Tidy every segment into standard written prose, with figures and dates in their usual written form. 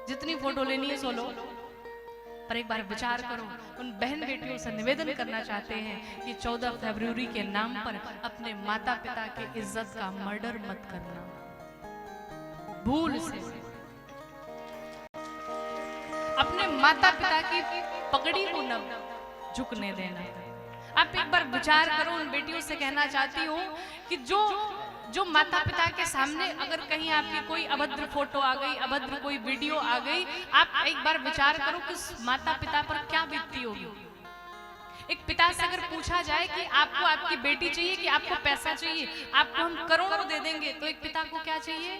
जितनी फोटो लेनी है सो लो, पर एक बार विचार करो। उन बहन बेटियों से निवेदन करना चाहते हैं कि 14 फरवरी के नाम पर अपने माता पिता की इज्जत का मर्डर मत करना, भूल से। अपने माता पिता की पगड़ी को न झुकने देना। आप एक बार विचार करो। उन बेटियों से कहना चाहती हूँ कि जो माता पिता के सामने अगर कहीं आपकी कोई अभद्र फोटो आ गई, अभद्र कोई वीडियो आ गई, आप एक बार विचार करो कि उस माता पिता पर क्या बीतती होगी। एक पिता से अगर पूछा जाए कि आपको आपकी बेटी चाहिए कि आपको पैसा चाहिए, आपको हम करोड़ों दे देंगे, तो एक पिता को क्या चाहिए?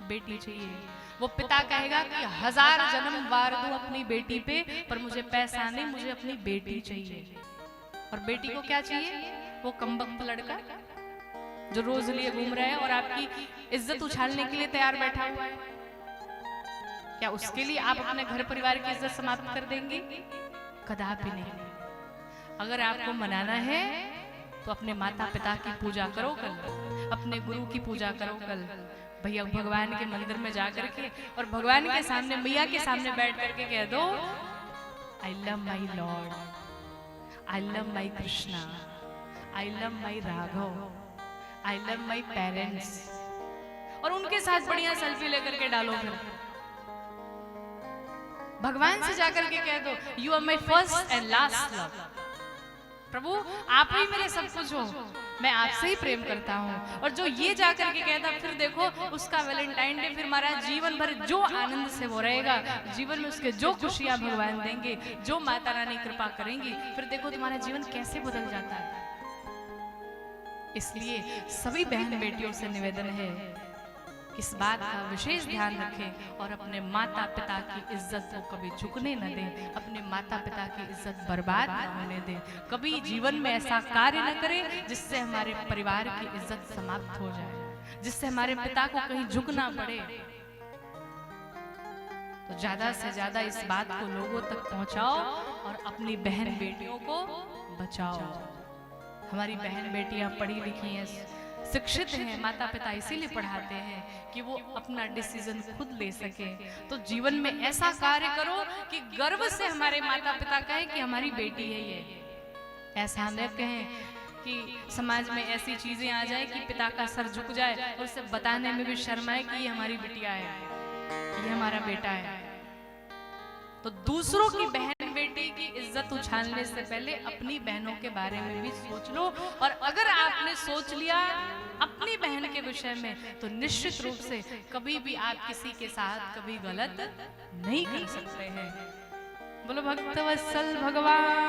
बेटी चाहिए। वो पिता कहेगा कि 1000 जन्म वार दूं अपनी बेटी पे, पर मुझे पैसा नहीं, मुझे अपनी बेटी चाहिए। और बेटी को क्या चाहिए? वो कमबख्त लड़का जो रोज लिए घूम रहा है और आपकी इज्जत उछालने के लिए तैयार बैठा हुआ है। क्या उसके लिए आप अपने घर परिवार की इज्जत समाप्त कर देंगे? कदापि नहीं। अगर आपको मनाना है तो अपने माता पिता की पूजा करो कल, अपने गुरु की पूजा करो कल। भैया भगवान के मंदिर में जाकर के और भगवान के सामने, मैया के सामने बैठ करके कह दो, I love my lord, I love my Krishna, I love my Raghav, I love my parents. और उनके साथ बढ़िया सेल्फी लेकर के डालो। फिर भगवान से जाकर के कह दो, you are my first and last love. प्रभु आप ही मेरे सब कुछ हो, मैं आपसे ही प्रेम करता हूँ। और जो ये जाकर के कहता, फिर देखो उसका वैलेंटाइन डे फिर महाराज जीवन भर जो आनंद से वो रहेगा, जीवन में उसके जो खुशियां भगवान देंगे, जो माता रानी कृपा करेंगी, फिर देखो तुम्हारा जीवन कैसे बदल जाता है। इसलिए सभी बहन बेटियों से निवेदन है, इस बात का विशेष ध्यान रखें और अपने माता पिता की इज्जत को कभी झुकने न दें, अपने माता पिता की इज्जत बर्बाद न होने दें। कभी जीवन में ऐसा कार्य न करें जिससे हमारे परिवार की इज्जत समाप्त हो जाए, जिससे हमारे पिता को कहीं झुकना पड़े। तो ज्यादा से ज्यादा इस बात को लोगों तक पहुंचाओ और अपनी बहन बेटियों को बचाओ। हमारी बहन बेटियां पढ़ी लिखी हैं, शिक्षित हैं, माता पिता इसीलिए पढ़ाते हैं कि वो अपना डिसीजन खुद ले सके। तो जीवन में ऐसा कार्य करो कि गर्व से हमारे माता पिता कहें कि हमारी बेटी है ये। ऐसा न कहें कि समाज में ऐसी चीजें आ जाए कि पिता का सर झुक जाए और उसे बताने में भी शर्म आए कि ये हमारी बिटिया है, ये हमारा बेटा है। तो दूसरों की बहन बेटी की इज्जत उछालने से पहले अपनी बहनों के बारे में भी सोच लो। और अगर आपने सोच लिया अपनी बहन के विषय में, तो निश्चित रूप से कभी भी आप किसी के साथ कभी गलत नहीं कर सकते हैं। बोलो भक्तवत्सल भगवान।